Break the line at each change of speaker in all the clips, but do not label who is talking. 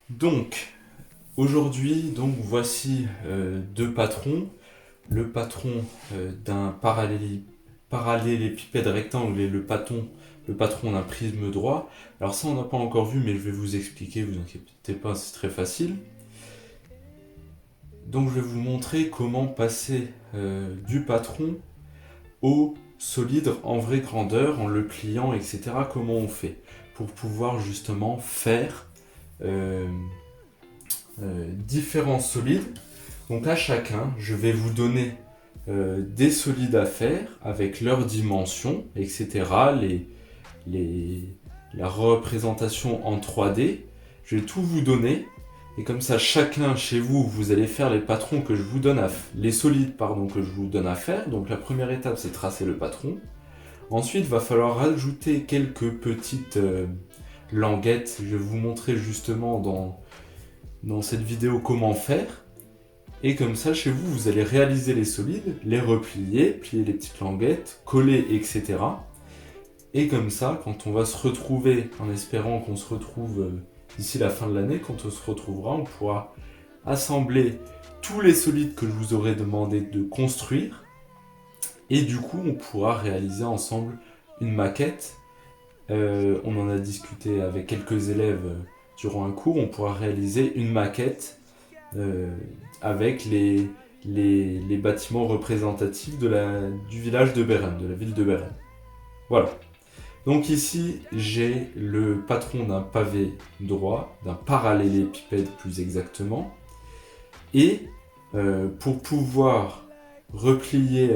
Donc, aujourd'hui, voici deux patrons. Le patron d'un parallélépipède rectangle et le patron d'un prisme droit. Alors ça, on n'a pas encore vu, mais je vais vous expliquer, vous inquiétez pas, c'est très facile. Donc, je vais vous montrer comment passer du patron au solide en vraie grandeur, en le pliant, etc. Comment on fait pour pouvoir justement faire différents solides. Donc à chacun, je vais vous donner des solides à faire avec leurs dimensions, etc. La représentation en 3D. Je vais tout vous donner. Et comme ça, chacun chez vous, vous allez faire les patrons que je vous donne les solides que je vous donne à faire. Donc la première étape, c'est tracer le patron. Ensuite, il va falloir rajouter quelques petites languettes. Je vais vous montrer justement dans cette vidéo comment faire. Et comme ça, chez vous, vous allez réaliser les solides, les replier, plier les petites languettes, coller, etc. Et comme ça, quand on va se retrouver, en espérant qu'on se retrouve d'ici la fin de l'année, quand on se retrouvera, on pourra assembler tous les solides que je vous aurai demandé de construire. Et du coup, on pourra réaliser ensemble une maquette. On en a discuté avec quelques élèves durant un cours. On pourra réaliser une maquette avec les bâtiments représentatifs du village de Beren, de la ville de Beren. Voilà. Donc ici, j'ai le patron d'un pavé droit, d'un parallélépipède plus exactement. Et pour pouvoir replier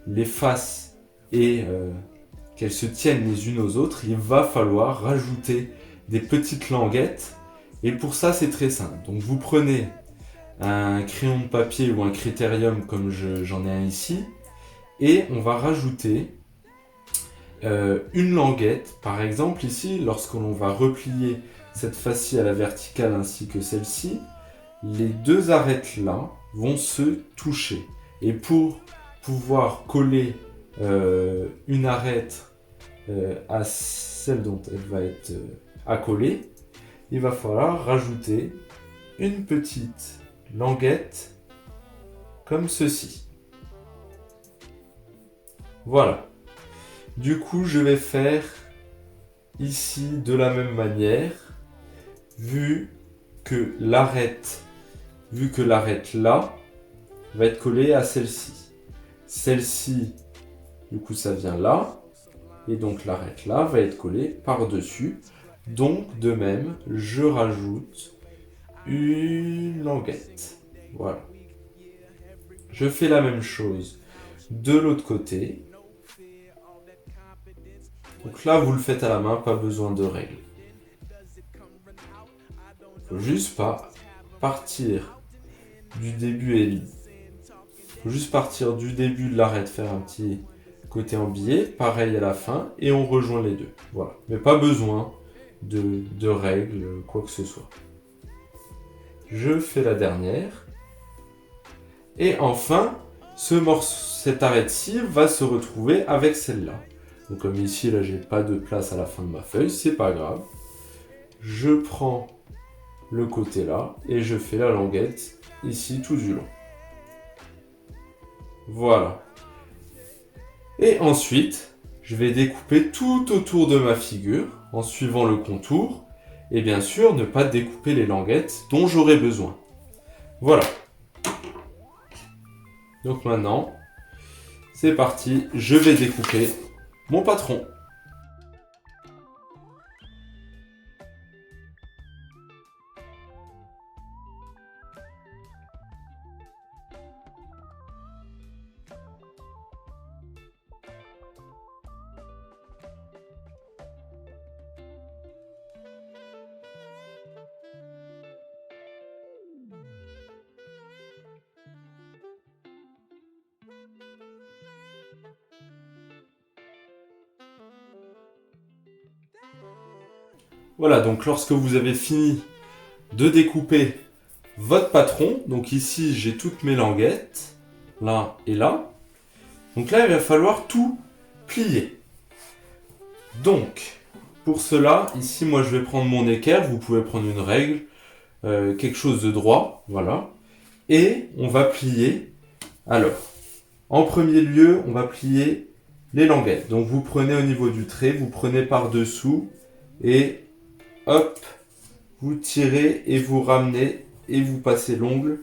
les faces et qu'elles se tiennent les unes aux autres, il va falloir rajouter des petites languettes. Et pour ça, c'est très simple. Donc vous prenez un crayon de papier ou un critérium comme j'en ai un ici, et on va rajouter une languette. Par exemple ici, lorsque l'on va replier cette face-ci à la verticale ainsi que celle-ci, les deux arêtes là vont se toucher. Et pour pouvoir coller une arête à celle dont elle va être accolée, il va falloir rajouter une petite languette comme ceci. Voilà. Du coup, je vais faire ici de la même manière, vu que l'arête là va être collée à celle-ci. Celle-ci, du coup, ça vient là, et donc l'arête là va être collée par-dessus. Donc, de même, je rajoute une languette. Voilà. Je fais la même chose de l'autre côté. Donc là, vous le faites à la main, pas besoin de règles. Faut juste pas partir du début faut juste partir du début de l'arête, faire un petit côté en biais, pareil à la fin, et on rejoint les deux. Voilà. Mais pas besoin de règles, quoi que ce soit. Je fais la dernière. Et enfin, cette arête-ci va se retrouver avec celle-là. Donc comme ici, là, j'ai pas de place à la fin de ma feuille, c'est pas grave. Je prends le côté là et je fais la languette ici tout du long. Voilà. Et ensuite, je vais découper tout autour de ma figure en suivant le contour. Et bien sûr, ne pas découper les languettes dont j'aurai besoin. Voilà. Donc maintenant, c'est parti, je vais découper mon patron. Voilà, donc lorsque vous avez fini de découper votre patron, donc ici j'ai toutes mes languettes, là et là. Donc là, il va falloir tout plier. Donc, pour cela, ici moi je vais prendre mon équerre, vous pouvez prendre une règle, quelque chose de droit, voilà. Et on va plier. Alors, en premier lieu, on va plier les languettes. Donc vous prenez au niveau du trait, vous prenez par-dessous et hop, vous tirez et vous ramenez et vous passez l'ongle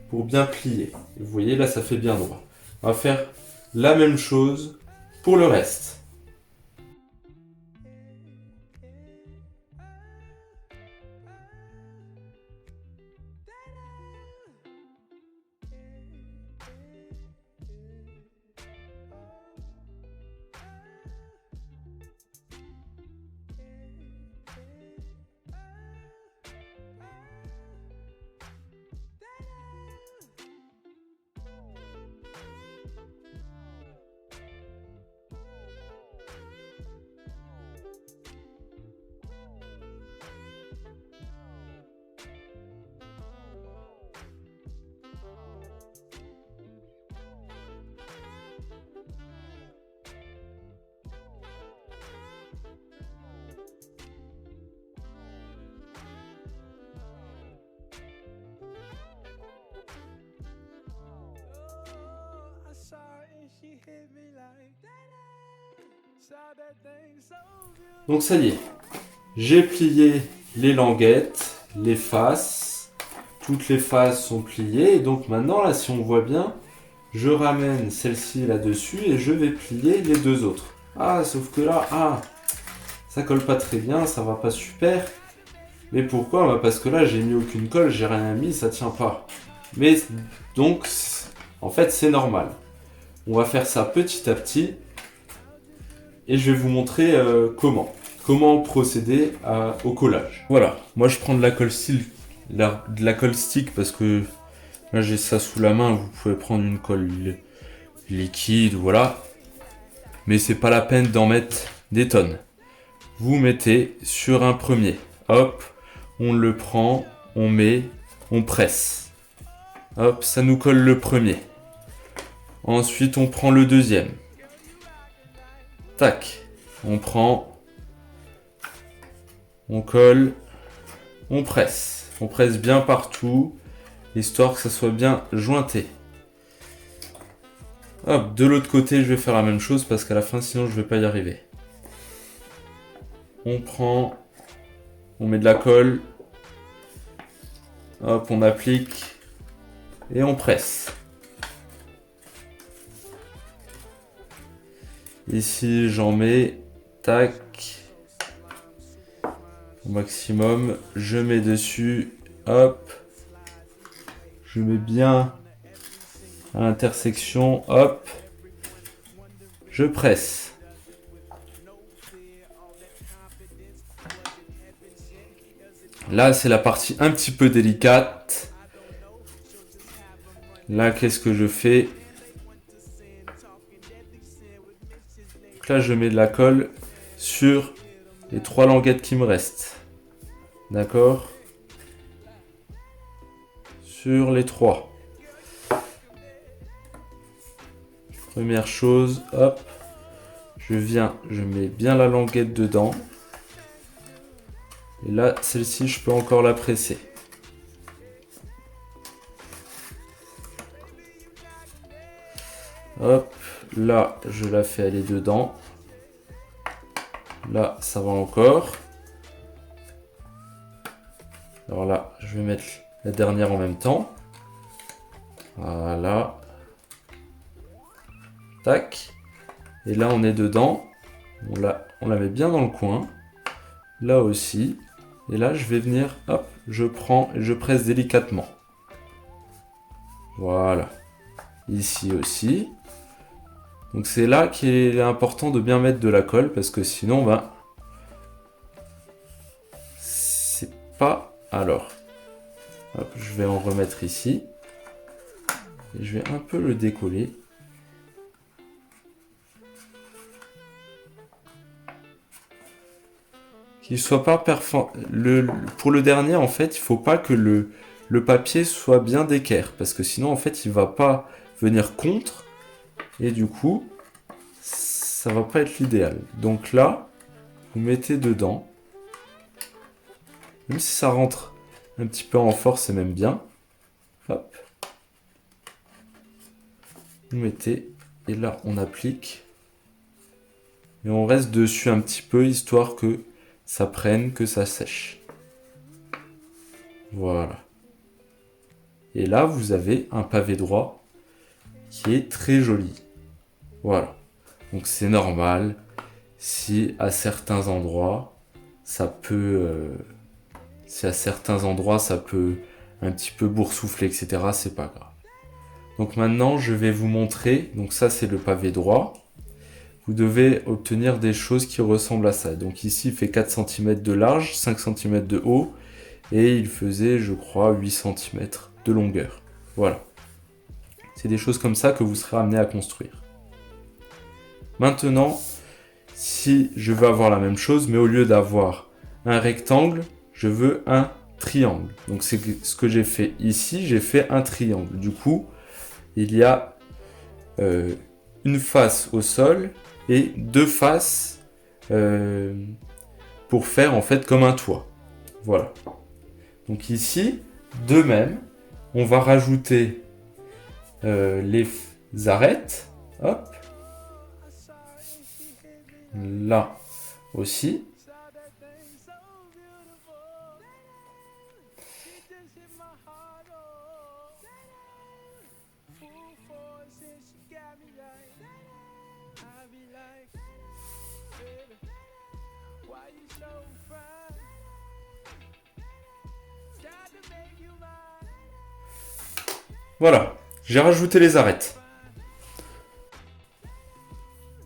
pour bien plier. Vous voyez, là, ça fait bien droit. On va faire la même chose pour le reste. Donc ça y est, j'ai plié les languettes, les faces, toutes les faces sont pliées, et donc maintenant là si on voit bien, je ramène celle-ci là-dessus et je vais plier les deux autres. Ah, sauf que là, ça colle pas très bien, ça va pas super. Mais pourquoi? Bah parce que là j'ai mis aucune colle, j'ai rien mis, ça tient pas. Mais donc, en fait c'est normal. On va faire ça petit à petit. Et je vais vous montrer comment procéder au collage. Voilà, moi je prends de la colle stick parce que là j'ai ça sous la main, vous pouvez prendre une colle liquide, voilà. Mais c'est pas la peine d'en mettre des tonnes. Vous mettez sur un premier, hop, on le prend, on met, on presse. Hop, ça nous colle le premier. Ensuite on prend le deuxième. Tac, on prend, on colle, on presse bien partout, histoire que ça soit bien jointé. Hop, de l'autre côté, je vais faire la même chose parce qu'à la fin, sinon, je vais pas y arriver. On prend, on met de la colle, hop, on applique et on presse. Ici, j'en mets, tac, au maximum, je mets dessus, hop, je mets bien à l'intersection, hop, je presse. Là, c'est la partie un petit peu délicate. Là, qu'est-ce que je fais? Donc là, je mets de la colle sur les 3 languettes qui me restent. D'accord? Sur les 3. Première chose, hop. Je mets bien la languette dedans. Et là, celle-ci, je peux encore la presser. Hop, là, je la fais aller dedans. Là, ça va encore. Alors là, je vais mettre la dernière en même temps. Voilà. Tac. Et là, on est dedans. On la met bien dans le coin. Là aussi. Et là, je vais venir, hop, je prends et je presse délicatement. Voilà. Ici aussi. Donc c'est là qu'il est important de bien mettre de la colle parce que sinon, c'est pas... Alors, hop, je vais en remettre ici. Et je vais un peu le décoller. Qu'il soit pas perforant. Pour le dernier, en fait, il faut pas que le papier soit bien d'équerre parce que sinon, en fait, il va pas venir contre. Et du coup, ça va pas être l'idéal. Donc là, vous mettez dedans. Même si ça rentre Un petit peu en force, c'est même bien. Hop. Vous mettez, et là on applique. Et on reste dessus un petit peu, histoire que ça prenne, que ça sèche. Voilà. Et là, vous avez un pavé droit qui est très joli. Voilà. Donc c'est normal si à certains endroits, ça peut... si à certains endroits, ça peut un petit peu boursoufler, etc., c'est pas grave. Donc maintenant, je vais vous montrer. Donc ça, c'est le pavé droit. Vous devez obtenir des choses qui ressemblent à ça. Donc ici, il fait 4 cm de large, 5 cm de haut. Et il faisait, je crois, 8 cm de longueur. Voilà. C'est des choses comme ça que vous serez amené à construire. Maintenant, si je veux avoir la même chose, mais au lieu d'avoir un rectangle, je veux un triangle. Donc c'est ce que j'ai fait ici, j'ai fait un triangle. Du coup, il y a une face au sol et deux faces pour faire en fait comme un toit. Voilà. Donc ici, de même, on va rajouter les arêtes. Hop. Là aussi. Voilà, j'ai rajouté les arêtes.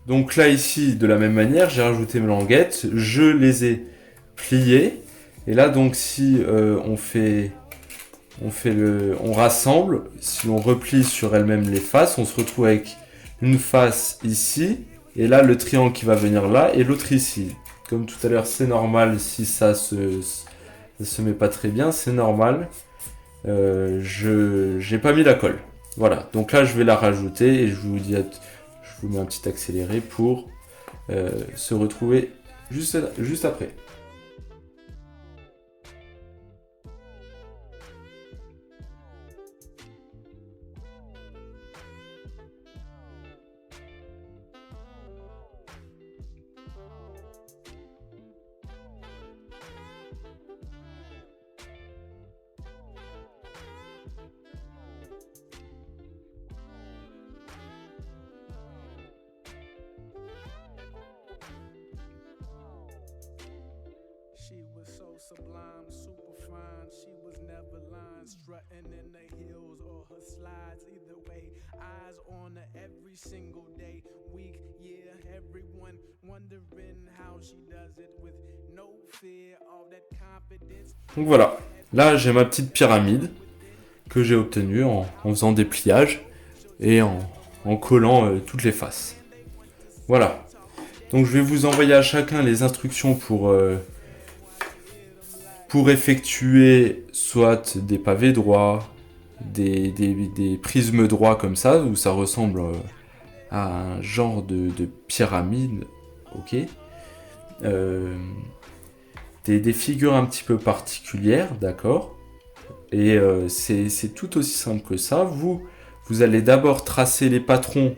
Donc là, ici, de la même manière, j'ai rajouté mes languettes, je les ai pliées. Et là, donc, si on rassemble, si on replie sur elle-même les faces, on se retrouve avec une face ici, et là, le triangle qui va venir là, et l'autre ici. Comme tout à l'heure, c'est normal si ça se met pas très bien, c'est normal. J'ai pas mis la colle. Voilà, donc là, je vais la rajouter, et je vous mets un petit accéléré pour se retrouver juste après.
She was so sublime, super fine. She was never lying, strutting in the heels or her slides. Either way, eyes on her every single day, week, year. Everyone wondering how she does it with no fear of that confidence.
Donc voilà, là j'ai ma petite pyramide que j'ai obtenue en faisant des pliages et en collant toutes les faces. Voilà. Donc je vais vous envoyer à chacun les instructions pour effectuer soit des pavés droits, des prismes droits comme ça, où ça ressemble à un genre de pyramide, ok, des figures un petit peu particulières, d'accord, et c'est tout aussi simple que ça. Vous allez d'abord tracer les patrons,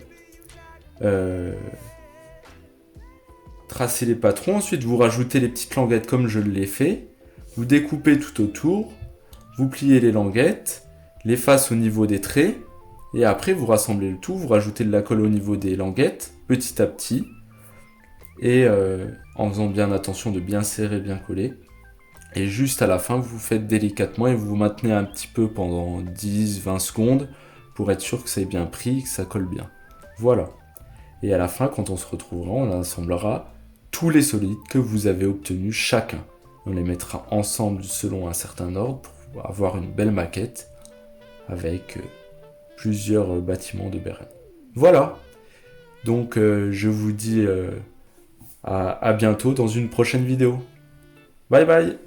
ensuite vous rajoutez les petites languettes comme je l'ai fait. Vous découpez tout autour, vous pliez les languettes, les faces au niveau des traits, et après vous rassemblez le tout, vous rajoutez de la colle au niveau des languettes, petit à petit, et en faisant bien attention de bien serrer, bien coller. Et juste à la fin, vous faites délicatement et vous vous maintenez un petit peu pendant 10-20 secondes pour être sûr que ça ait bien pris, que ça colle bien. Voilà. Et à la fin, quand on se retrouvera, on assemblera tous les solides que vous avez obtenus chacun. On les mettra ensemble selon un certain ordre pour avoir une belle maquette avec plusieurs bâtiments de Beren. Voilà. Donc je vous dis à bientôt dans une prochaine vidéo. Bye bye.